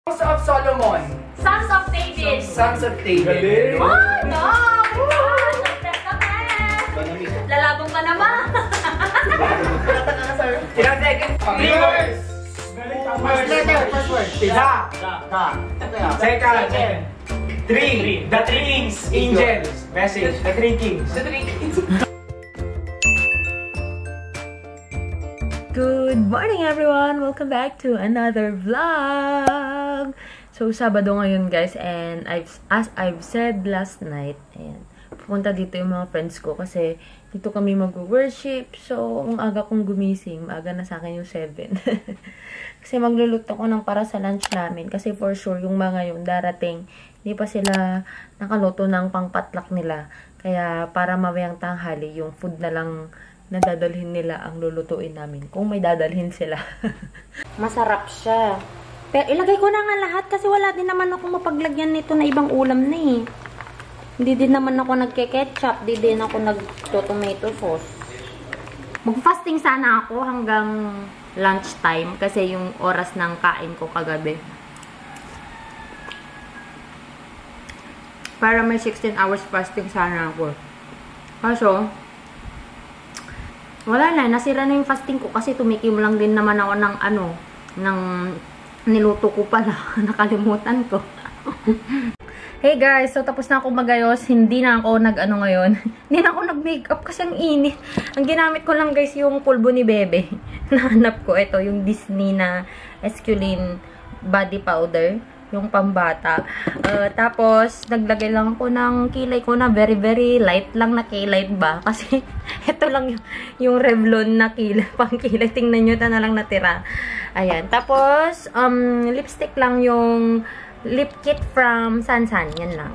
Sons of Solomon. Sons of David. Sons of David. Oh, no! Lalabong ka naman. Ilang second? Viewers! First word. Isa. Second. Three. The three kings. Angels. Message. The three kings. The three kings. Good morning everyone! Welcome back to another vlog! So, Sabado ngayon guys, and as I've said last night, ayan, pupunta dito yung mga friends ko kasi dito kami mag-worship. So, ang aga kong gumising, maaga na sa akin yung 7. Kasi magluluto ko ng para sa lunch namin kasi for sure yung mga yung darating, hindi pa sila nakaluto ng pangpatlak nila. Kaya para mamayang tanghali, yung food na lang nadadalhin nila ang lulutuin namin. Kung may dadalhin sila. Masarap siya. Pero ilagay ko na nga lahat kasi wala din naman ako mapaglagyan nito na ibang ulam na eh. Hindi din naman ako nagke-ketchup. Hindi din ako nag-tomato sauce. Mag-fasting sana ako hanggang lunchtime kasi yung oras ng kain ko kagabi. Para may 16 hours fasting sana ako. Kaso, wala na, nasira na yung fasting ko kasi tumikim lang din naman ako ng ng niluto ko pala. Nakalimutan ko. Hey guys, so tapos na ako magayos. Hindi na ako ngayon. Hindi na ako nag-makeup kasi ang init. Ang ginamit ko lang guys yung pulbo ni Bebe. Nahanap ko ito, yung Disney na Esculin body powder. Yung pambata. Tapos, naglagay lang ako ng kilay ko na very, very light lang na kilay ba? Kasi, ito lang yung Revlon na kilay, pang kilay. Tingnan nyo, ito na lang natira. Ayan. Tapos, lipstick lang yung lip kit from Sansan. Yan lang.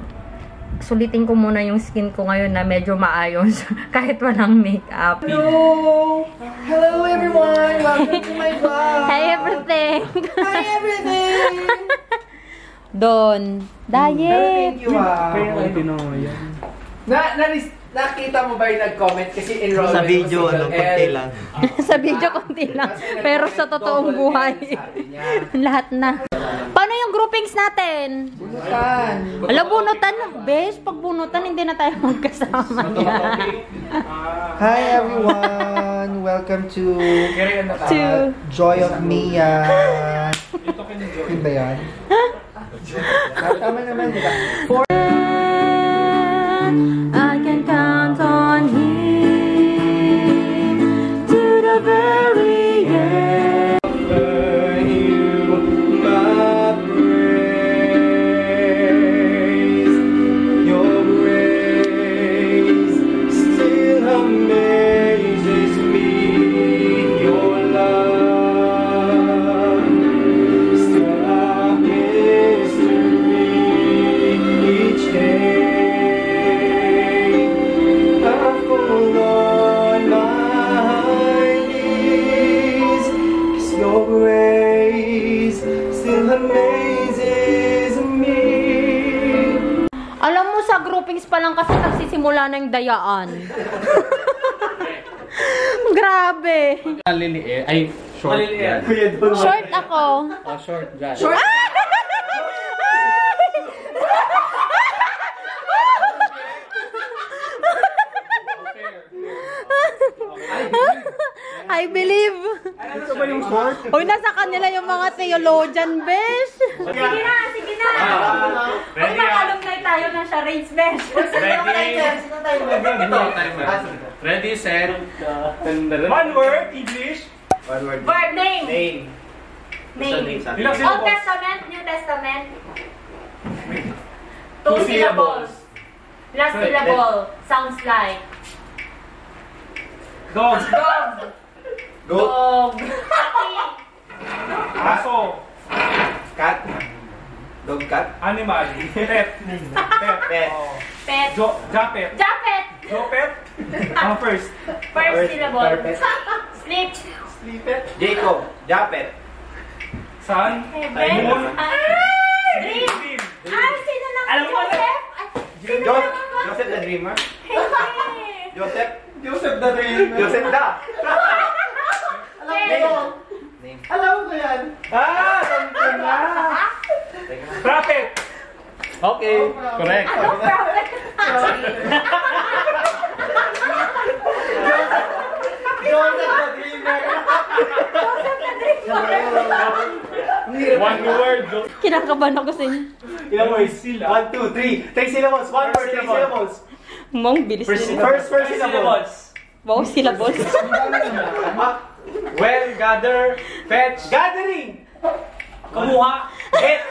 Sulitin ko muna yung skin ko ngayon na medyo maayos. Kahit walang makeup. Hello! Hello everyone! Welcome to my vlog! Hi everything! Hi everything! Don. Diet. Thank you nakita mo ba yung nag-comment? Kasi enrollment sa video, konti lang. Sa video, konti lang. Pero sa totoong buhay, lahat na. Paano yung groupings natin? Bunutan. Alam, bunutan na. Bes, pag bunutan, hindi na tayo magkasama niya. Hi everyone! Welcome to Joy of Mia. Yun ba yan? Tama naman, di ba? I can count on him to the very end. Your grace still amazes me. Your love still a mystery each day. Alam mo, sa groupings pa lang kasi nagsisimula na yung dayaan. Grabe. Maliliit. Ay, short. Short ako. Oh, short dyan. Short! I believe. Ano ba yung short? Hoy, nasa kanila yung mga theologian, besh. Sige na, sige na. Hoy, mag-alumni tayo ng charades, besh. Ready, set. One word, English. One word. Verb name. Name. Name. Ilang Old syllables? Testament, New Testament. 2 syllables. Last syllable. Sounds like. Dog. Dog. Goat. Dog. Aso. Cat. Dog cat. Animal. Pet. Pet. Oh. Pet. Japet. Japet. Jopet. First. First syllable. Perfect. Sleep. Sleepet. Jacob. Japet. Sun. Heaven. Moon. Dream. Dream. Ay, sino na? Alam mo na. Joseph? Sino na? Joseph the Dreamer. Hindi. Joseph. Joseph the Dreamer. Joseph da. Name. Name. Alam mo ba yan? Ah! Alam ko na! Prophet. Okay, correct. One word. Kinakabahan ako sa inyo. Ilang words? 1, 2, 3. 3 syllables. 1 word, 3 syllables. Mong bilis First nila. syllables. Wow, syllables. Well, gather, fetch. Gathering. Kumuha. Get.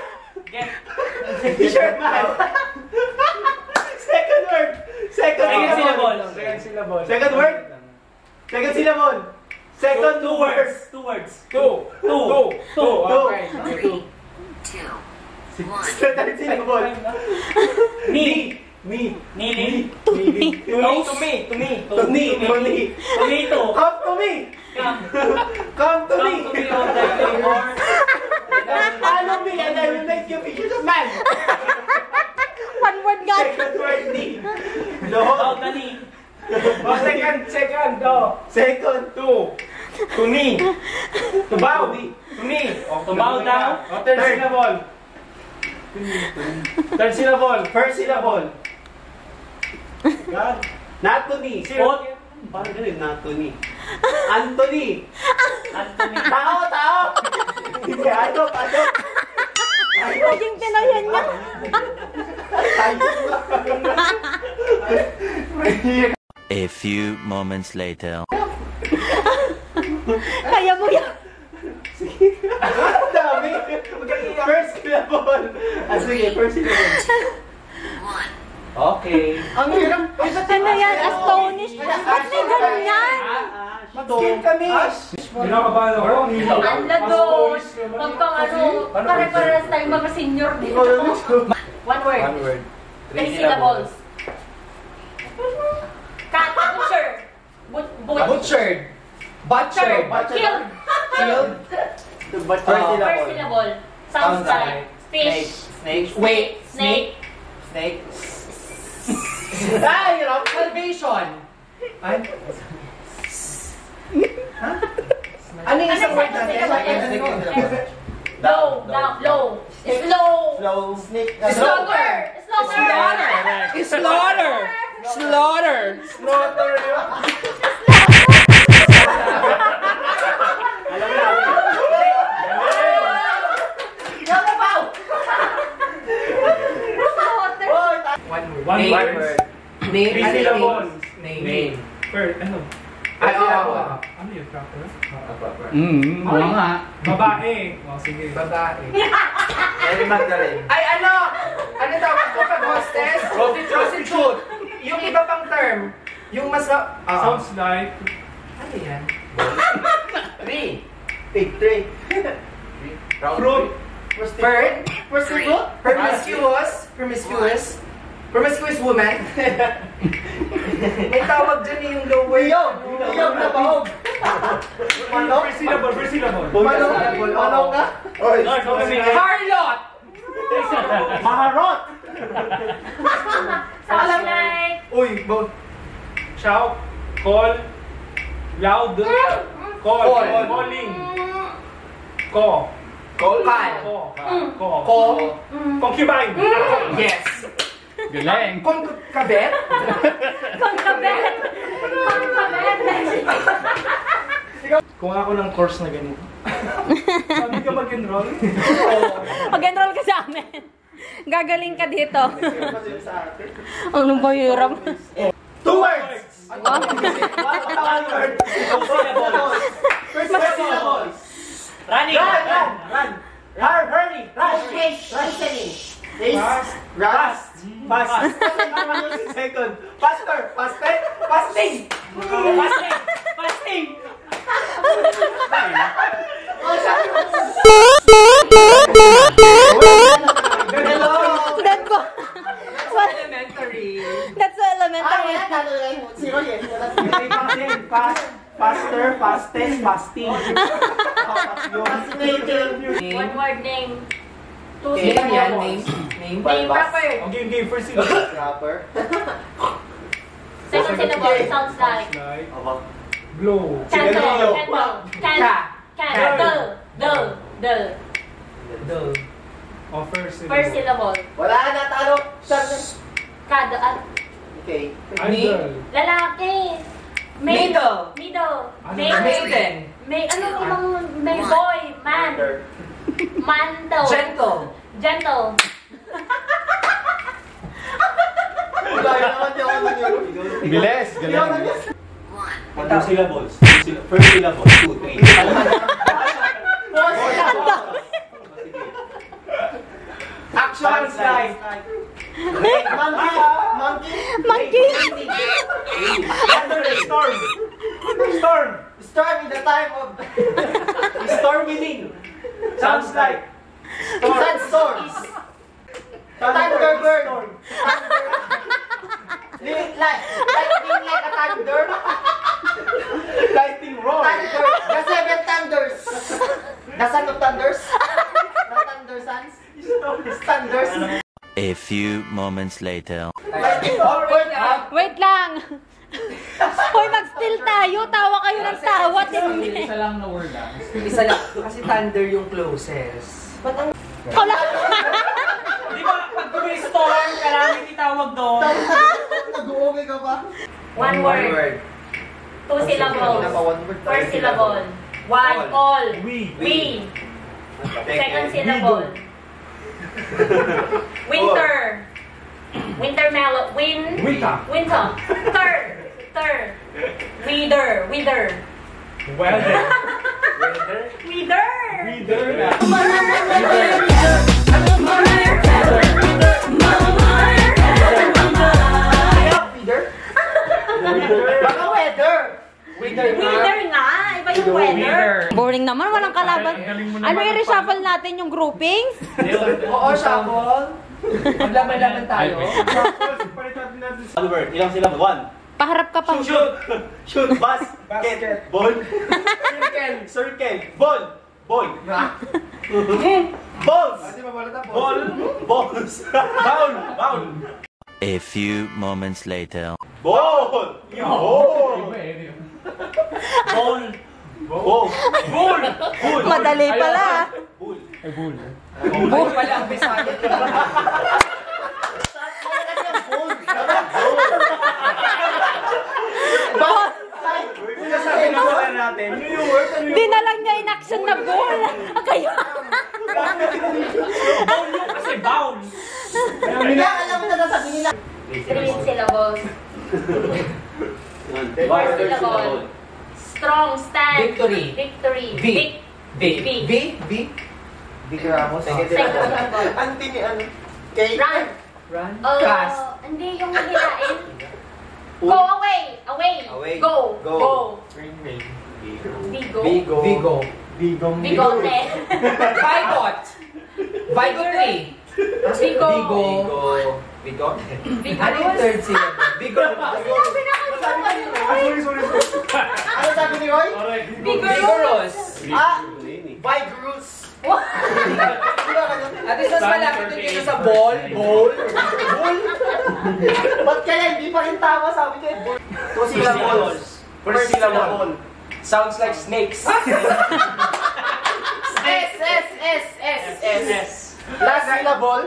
Get. T-shirt man. Second word. Second syllable. Second syllable. Second word. Second syllable. Second two words. Two words. Two. Okay. Third syllable. Me. Me. Nili. To me. To me. To me. Tomato. Come to me. Come to me. Follow me and I will make you fisherman. One word nga. Second word ni. No. Second. Do. Second. To me. To bow. To me. To bow down. Third syllable. Third syllable. First syllable. God. Not to me. What? Parang ganun, not to me. Anthony. Tao. Hindi, ano. Naging pinayan niya. A few moments later. Kaya mo yan. Ang dami. First syllable. Sige, first syllable. Okay. Ang hirap. Ano yan? Astonished. Ba't may ganyan? Skin kamish. Pinakabahan ako. Ala doon. Pagkang pare-pares tayong mga senior dito. One word. Three syllables. Butcher. Butchered. Butchered. Killed. First First syllable. syllable. Sounds like fish. Snake. Wait. Snake. Snake. Salvation. Ano yung isang word Second natin? syllable. Low. Slow. Slow. Snake. Slaughter. Slaughter. Slaughter yun. One word. Name. Three syllables. Name. First, ano? Ano yun? Proper? Oo nga. Babae. Sige. Babae. Mary Magdalene. Ay, ano? Ano tawag ko pag hostess? Prostitute. Yung iba pang term. Yung mas... Sounds like... Ano yan? Three. Big three. Fruit. Prostitute. Promiscuous woman. May tawag dyan yung lower. Iyog na bahog. First syllable. Manok ka? Harlot. Maharot. Sounds like Uy, shout, call, loud, calling, concubine. Yes. Galing. Concubet. Concubet. Kung ako ng course na ganito. Sabi ka mag-enroll? Mag-enroll ka sa amin. Gagaling ka dito. Ano ba hirap? 2 words. One word. First syllable. Running. Run. Hurry. Rush. Fast. Second. Faster. Fasting. That ko. Elementary. That's so elementary. Faster, fastest, fasting. One word name. Two Name yan, syllables. name. Name proper. Game, first syllable. Rapper. Second syllable sounds like Like, blow. candle. Ka. Candle. Dull. Dull. Oh, first syllable. First syllable. Wala na, talo. Kada at Okay. Idol. lalaki. Middle. Middle. Ano May, ba? Maiden. may ano ibang may boy, man. Mantle. Gentle. Gentle. Gaya naman yung ano yun. Bilis, galing. Two syllables. First syllable. 2, 3. Actions like. Monkey. Storm. Storm. Storm in the time of Storming. Sounds like. Sandstorm. Thunderbird. Lightning like a thunder. Lightning roar. Thunder. The seven thunders. The son of thunders. The thunder sons. Thunders. A few moments later. Lightning roar. Wait lang. Hoy, mag-still tayo. Tawa kayo ng tawa. Isa lang na word lang. Isa lang. Kasi thunder yung closest. Di ba, pag may storm, kailangan itawag doon. Nag-uungay ka ba? One word. Two syllables. First syllable. One, all. We. Second syllable. Winter. Winter melon. Winter. Winter. Third. Wither. Weather. Wither. Baka weather. Wither nga. Iba yung weather. Boring naman. Walang kalaban. Ano i-reshuffle natin yung groupings? Oo, shuffle. Maglaban-laban tayo. One word. Ilang syllable? One. Paharap ka pa. Shoot. Basket. Ball. Circle. Ball. Boy. Balls. Balls. Bowl. A few moments later. Ball. Ball. Madali pala. Bull pala ang bisaya. Di na lang niya in-action na ball. Kayo. Kasi bounce. Alam mo na nasabi nila. Three syllables. Four syllables. Strong stand. Victory. V. Vic Ramos. Second syllable. Antini ano? Kay Run. Run. Oh, Cast. hindi yung hilain. Go away. Go. Vigo. Bigote. Vigot. Vigotry. Vigo. Ano yung third syllable? Sinabi na kayo. Ano sabi ni Roy? Vigorous. Vigorous. At least mas malapit yung dito sa ball. Bowl. Ba't kaya hindi pa rin tama sabi ko? Two syllables. First syllable. Sounds like snakes. S. Last syllable.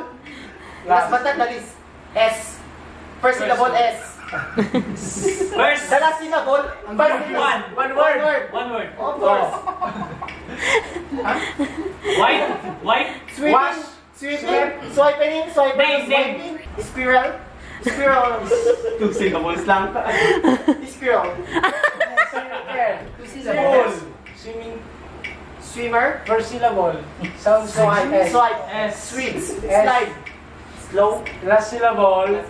Last but not the least. S. First syllable S. First. The last syllable. One word. Of course. White. Sweeping. Swiping. Name. Squirrel. Two syllables lang. Squirrel. Ball. Swimming. Swimmer. First syllable. Sounds like Swipe. S. Sweets. Slide. Slow. Last syllable.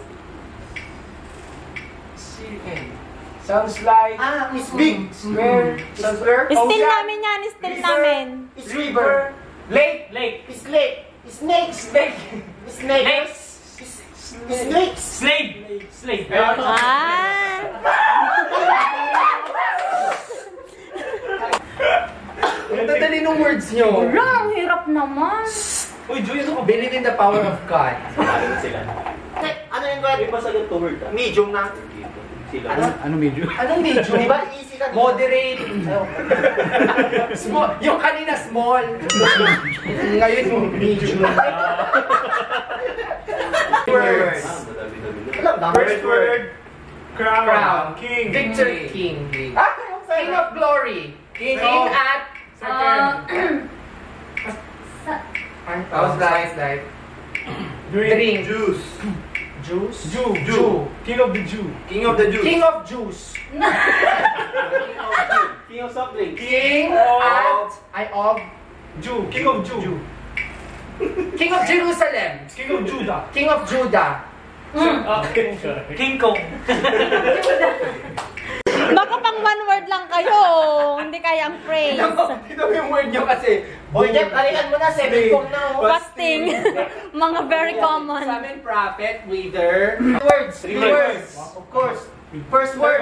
Sounds like It's big. square. Square. Still namin yan. Still namin. It's river. Lake. It's lake. It's snakes. Snake. It's snakes. Snakes. It's snakes. Slave. Ah. Ang dadali ng words nyo. Wala, ang hirap naman. Uy, Joy, ano ka? Believe in the power of God. Ano yung word? Medium na. Ano medyo? Anong medyo? Di ba easy ka? Moderate. Small. Yung kanina small. Ngayon yung medium. Words. First word. Crown. King. Victory. King. King of glory. King at Slide. Drink. Juice. Juice. Jew. King of the Jew. King of the Jews. King of Jews. King of soft drinks. King of Jew. King of Jew. King of Jerusalem. King of Judah. King of Judah. King Kong. Baka pang one word lang kayo. Hindi kaya ang phrase. Ito yung word nyo kasi. Oy, Jeff, kalikan mo na. 7 kong na. Fasting. Mga very common. Sa amin, prophet, wither. Words. 3 words. Of course. First word.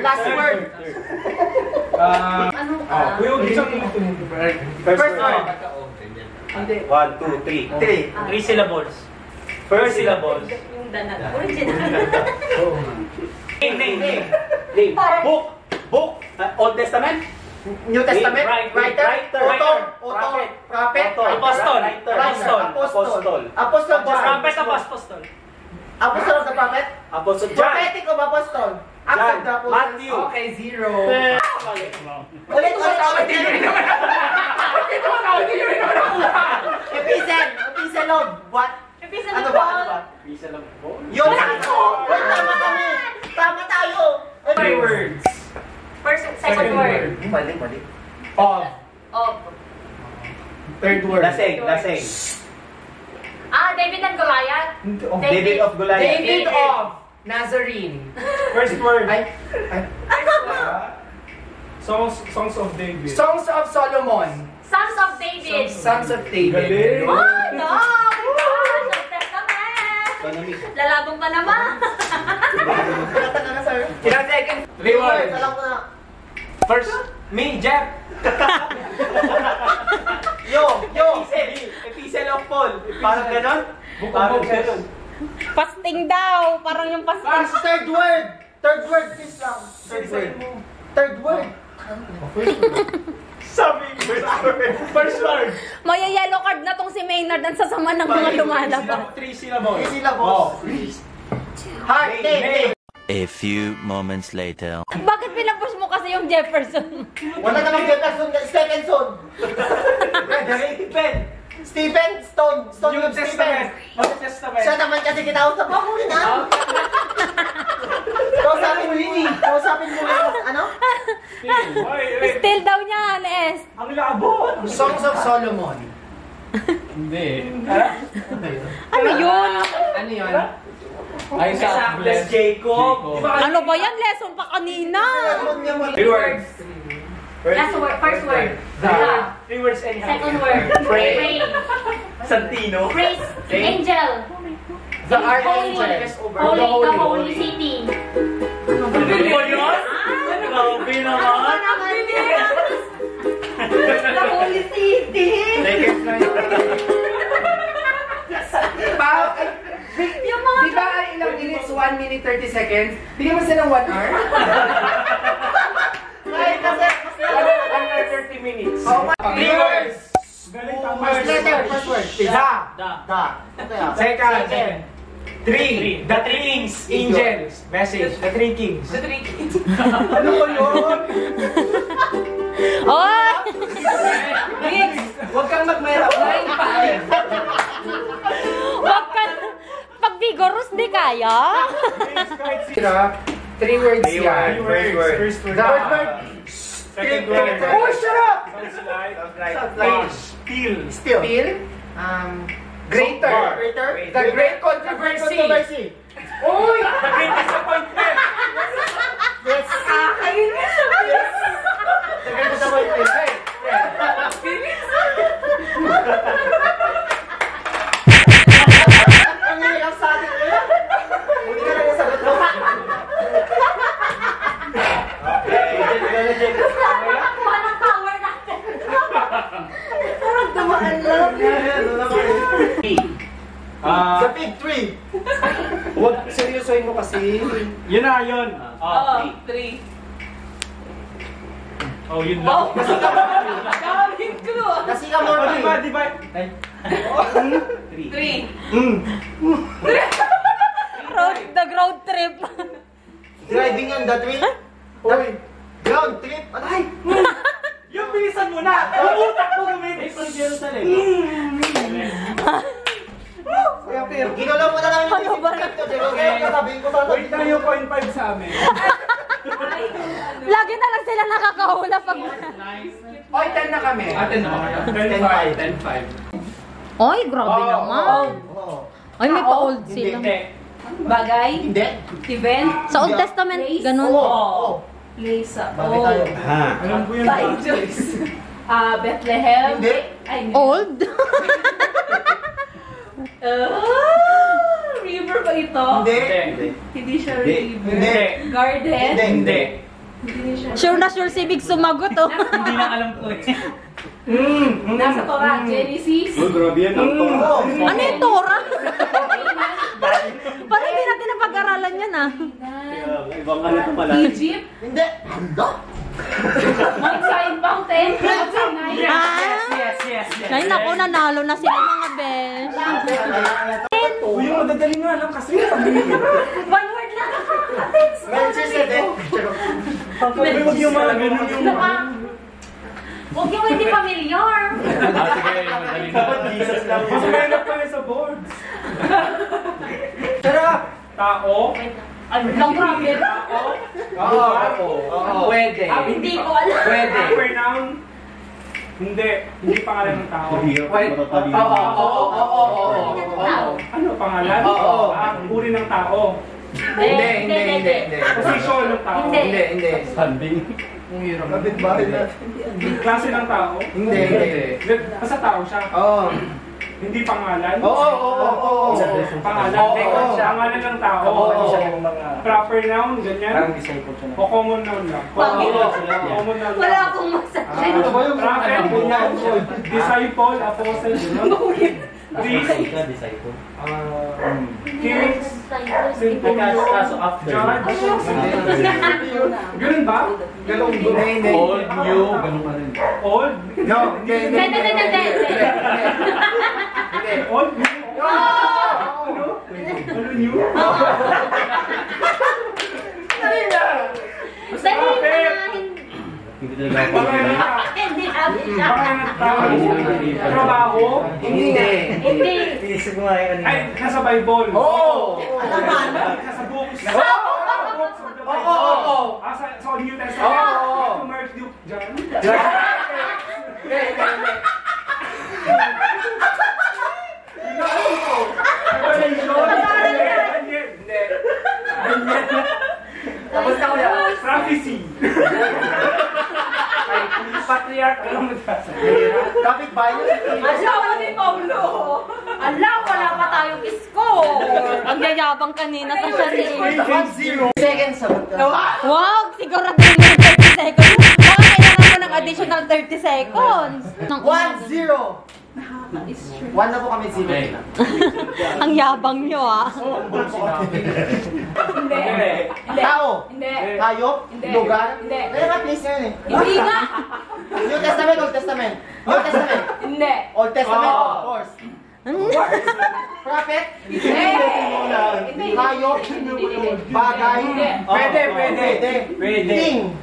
Last word. Ano ka? First word. 1, 2, 3. 3 syllables. First syllables. Yung danat. Original. Name. Book. Old Testament. New Testament. Writer. Author. Prophet. Apostle. Apostle John. Prophet apostol. Apostle of the prophet. Apostle John. Prophetic of apostle. Acts of the apostles. Matthew. Okay, 0. Ulit. Epistle of what? Ano ba? Yun lang ito. Tama kami. Tama tayo. 3 words. Second word. Mali. Of. Third word. Lasing. David and Goliath. David of Goliath. David of Nazarene. First word. Songs of David. Songs of Solomon. Sons of David. Sons of David. Galing. Oh, no! Old Testament. Lalabong pa naman. Kata na, sir. Ilang seconds? 3 words. Alam ko na. First, me, Jeff. Epistle of Paul. Parang ganon? Parang ganon. Fasting daw. Parang yung fasting. Third word. Please lang. Third word. Sabi, first word. May yellow card na tong si Maynard ang sasama ng mga lumalabas. 3 syllables. 3 syllables. Heart. Name. A few moments later. Bakit pinapush mo kasi yung Jefferson? Wala namang Jefferson. Stephenson. Stephen. Stone New yung Stephen. Testament. Old Testament. Siya naman kasi kinausap ako rin, ha? Kausapin mo yun. Ano? Still daw niya, Les. Ang labo. Songs of Solomon. Hindi. Ano yun? Ano yun? Isaac, bless Jacob. Ano ba yan? Lesson pa kanina. 3 words. Last word. First word. 3 words anyhow. Second word. Pray. Santino. Praise. Angel. The Archangel. The holy city. Ano yun? Grabe naman. The holy city. Seconds na yun. Yung mga... Di ba ilang minutes? 1 minute 30 seconds? Bigyan mo silang 1 hour? Ay, kasi... 1 hour 30 minutes. 3 words. First word. Da. Second. 3. The 3 kings. Angels. Message. The 3 kings. Ano ko yun? Oh! Huwag kang magmayarap. 9-5. Wag ka... Pag vigorous, di kaya. 3 words yan. First word. Third word. Second word. Oh, shut up! Still. Still. Greater. The Great Controversy. Uy! The Great Disappointment. Yes. The Great Disappointment. Ang hirap sa atin ko yan. Hindi ka lang nasagot mo. Nakuha ng power natin. Parang dumaan lang. Sa big 3. Huwag seryosohin mo kasi. Yun na, yun. Oo, 3. Oh, yun lang. Daming clue. Kasi ka more Di ba? 3. Road trip. Driving on the train. Uy. Ground trip. Ay! Yung bilisan mo na! Umutak mo gamitin! From Jerusalem. Kaya pero. Ginalaw mo na lang yung Ano ba? sabihin ko sana. Wait na yung 0.5 sa amin. Lagi na lang sila nakakahula pag... Oy, 10 na kami. Atin na ba? 10-5. Oy, grabe naman. Oo. Ay, may pa-old sila. Hindi. Bagay. Hindi. Event. Sa Old Testament, ganun. Oo. Place. Bakit tayo? Alam ko yun. Titles. Bethlehem. Hindi. Ay, hindi. Old? River ba ito? Hindi. Hindi siya river. Hindi. Garden. Hindi. Hindi. Sure na sure si Big sumagot, oh. Hindi na alam ko eh. Nasa Torah. Genesis. Grabe yan. Oo. Ano yung Torah? Parang hindi natin napag-aralan yan, ah. Ibang ano ito pala. Egypt. Hindi. Handa. Mount Sinai Mountain. Mount Sinai. Yes. Ay, naku, nanalo na sila mga besh. Uy, yung madadali nga lang kasi. One word lang. Manchester din. Uy, huwag yung mga ganun yung... Huwag yung hindi familiar. Sige, madali na. Jesus lang. Mas mahirap pa rin sa boards. Sarap. Tao. Ano lang grabe? Oo. Pwede. Hindi ko alam. Pwede. Proper noun. Hindi. Hindi pangalan ng tao. Pwede. Oo. Ano pangalan? Oo. Uri ng tao. Hindi. Position ng tao. Hindi. Standing. Kapit bahay na. Klase ng tao. Hindi. Basta tao siya. Oo. Hindi pangalan. Oo. Pangalan. Oo. Pangalan ng tao. Proper noun, ganyan. O common noun lang. Common noun lang. Wala akong masabi. Ano ba yung Prophet, disciple, apostle, priest, kings, centurion, Kaso after. judge. Ganun ba? Hindi. Old, new, ganun pa rin. Old? No. Hindi. Old? Ano? Ano new? Dali na. Hindi talaga ako. Hindi abi siya. Trabaho? Hindi. Ay, nasa Bible. Oo. Alaman. Nasa books. Oo. Oo. Sa New Testament. Oo. Mark, Luke, John. Tapos na ko yan. Prophecy. Patriarch. Alam mo ba? Kapit bahay na. Asawa ni Paulo. Ala, wala pa tayong isko. Ang yayabang kanina sa siya. 1-0. Seconds sagot ka. Wow, siguro din yung 30 seconds. Baka kailangan mo ng additional 30 seconds. 1-0. 1 na po kami 0. Okay. Ang yabang nyo, ah. Hindi. Tao. Hindi. Hayop. Hindi. Lugar. Hindi. Kaya nga please yan eh. Hindi nga. New Testament, Old Testament. New Testament. Hindi. Old Testament, of course. Prophet. Hindi. Hayop. Bagay. Hindi. Pwede. King.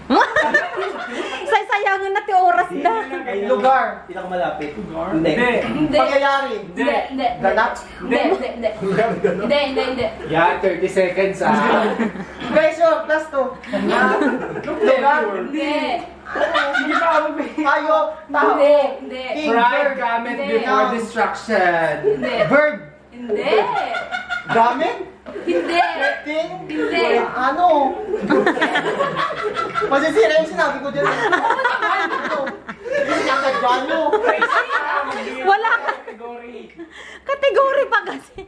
Sayangin na ti oras na. Lugar. Pinakamalapit. Hindi. Hindi. Pangyayari. Hindi. Ganap. Hindi. Yan, 30 seconds Guys, yun, plus 2. Lugar. Hindi. Hayop. Tao. Hindi. King. Pride Verb. gamit Hindi. before destruction. Hindi. Verb. Hindi. Gamit. Hindi. King. Hindi. Ano? Masisira yung sinabi ko dyan. Nakasadyan nyo. Wala ka. Kategory pa kasi.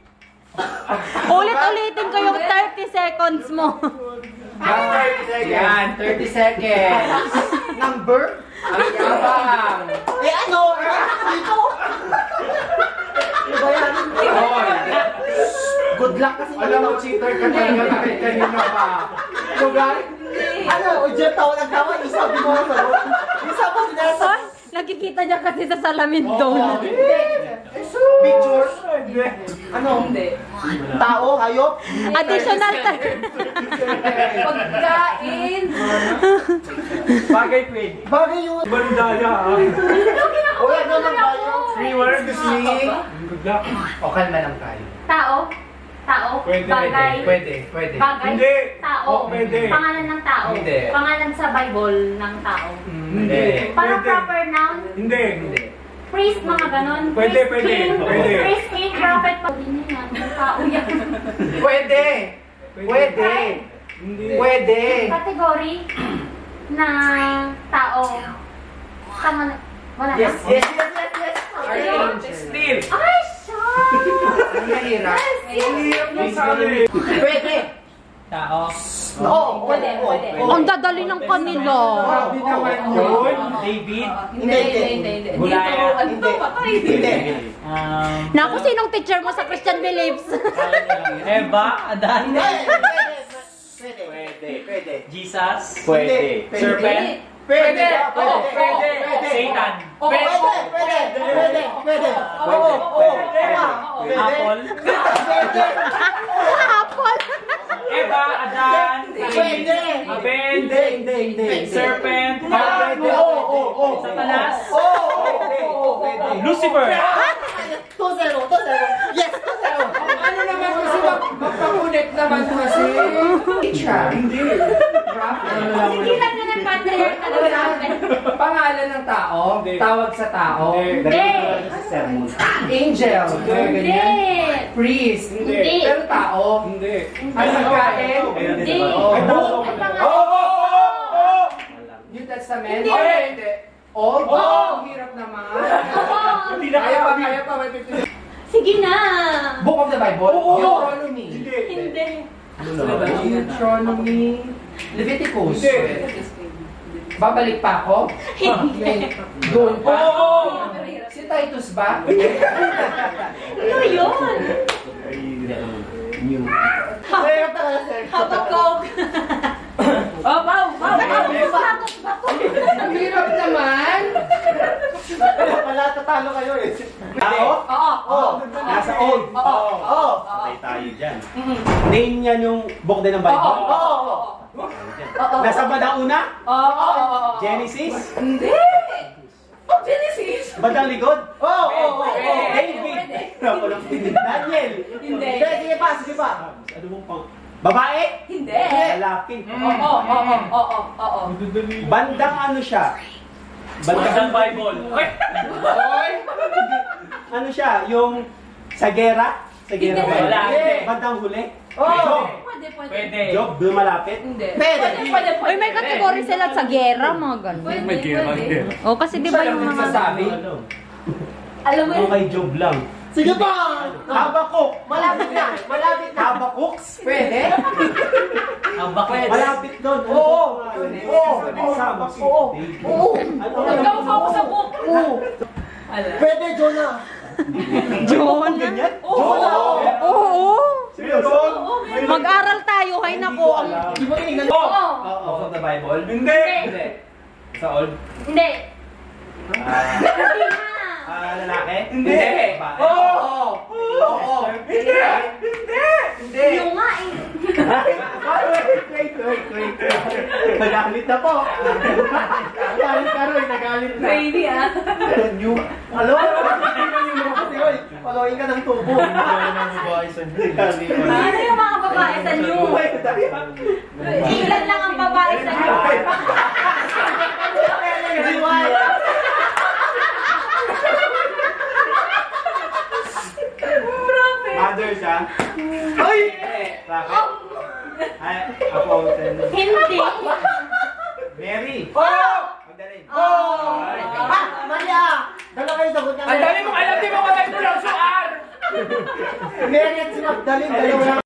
Ulit-ulitin ko yung 30 seconds mo. Yan, 30 seconds. Number. Ang yabang. Eh ano? Dito. Ano ba yan? Hoy. Good luck kasi. Alam mo, cheater ka talaga kahit kanina pa. Lugar? Ano, Ujel, tawa ng tawa. Isa, di mo ako. Isa pa sinasa. Ay, nakikita niya kasi sa salamin doon. Picture. Ano? Hindi. Tao, hayop. Additional time. Pagkain. Bagay pwede. Bagay yun. Bandaya ha. Wala naman tayo. 3 words. Good luck. O, kalma lang tayo. Tao. Tao. Pwede. Bagay. Pwede. Bagay. Hindi. Tao. Oh, pwede. Pangalan ng tao. Hindi. Pangalan sa Bible ng tao. Hindi. Parang Pwede. proper noun. Hindi. Priest, mga ganon. Pwede, Priest, pwede, king, pwede. Priest, king, prophet. Hindi yan. Tao yan. Pwede. Pwede. Hindi. Pwede. Category na tao. Tama na. Wala Yes, na. yes. Still. Ay, siya! Ang mahirap. Pwede. Tao. Oo, Pwede. Ang dadali ng kanila. Grabe naman yun. David. Hindi. Goliath. Hindi. Naku, sinong teacher mo sa Christian beliefs? Eva. Adan. Pwede. Jesus. Pwede. Serpent. Pwede. Satan. Pwede. Apple. Apple. Eva. Adan. Pwede. Abel. Hindi. Serpent. Satanas. Lucifer. 2-0. Yes, 2-0. Ano naman kasi magpakulit naman kasi. Hindi. Hindi lang na ng patriarch talaga. Pangalan ng tao, tawag sa tao. Hindi. Angel. Hindi. Priest. Hindi. Pero tao. Hindi. Ano nagkain? Hindi. Ay, tao. Ang pangalan. New Testament? Hindi. Hindi. Old? Ang hirap naman. Oo. Kaya pa. Sige na. Book of the Bible? Deuteronomy. Hindi. Deuteronomy. Leviticus. Babalik pa ako? Hindi. Doon pa? Si Titus ba? Ano yun? Habakuk. Oh, wow. Ang hirap naman. Wala, tatalo kayo eh. Tao. Oo. Nasa old. Oo. Patay tayo dyan. Name niya yung book din ng Bible. Oo. Nasa Badauna? Oo. Genesis? Hindi. Oh, Genesis. Badang likod? Oo. David? Daniel? Hindi. Sige pa. Ano mong pang... Babae? Hindi. Lalaki. Oo. Bandang ano siya? Bandang Bible. Ano siya? Yung sa gera? Sa gera ba? Hindi. Bandang huli? Oo. Pwede. Job, doon malapit? Hindi. Pwede. Uy, may kategory sila sa gera, mga ganun. Pwede. Oh, kasi di ba yung mga... Sabi? Alam mo Ano yun? kay Job lang? Sige pa. Habakuk! Malapit na. Habakuks? Pwede? Malapit doon. Oo. Nagkakaw sa book. Pwede, Jonah. John? Ganyan? Oo. Seryoso? Mag-aral tayo, hay nako. Di mo tinignan. Oo. Book of the Bible? Hindi. Sa old? Hindi. Hindi na. Lalaki? Hindi. Babae? Oo. Hindi. Yung nga eh. Wait. Nagalit na po. Nagalit ka rin, nagalit na. Crazy ah. Hello? Following ka ng tubo. Ano yung mga babae sa new? Ilan lang ang babae sa new? Others, ha? Ay! Bakit? Ay, ako, Hindi. Mary. Magdalene. Maria! Dalawa kayo sagot niya. Ang dali mong alam, di ba matay mo lang sa R? Mary at si Magdalene, dalawa lang.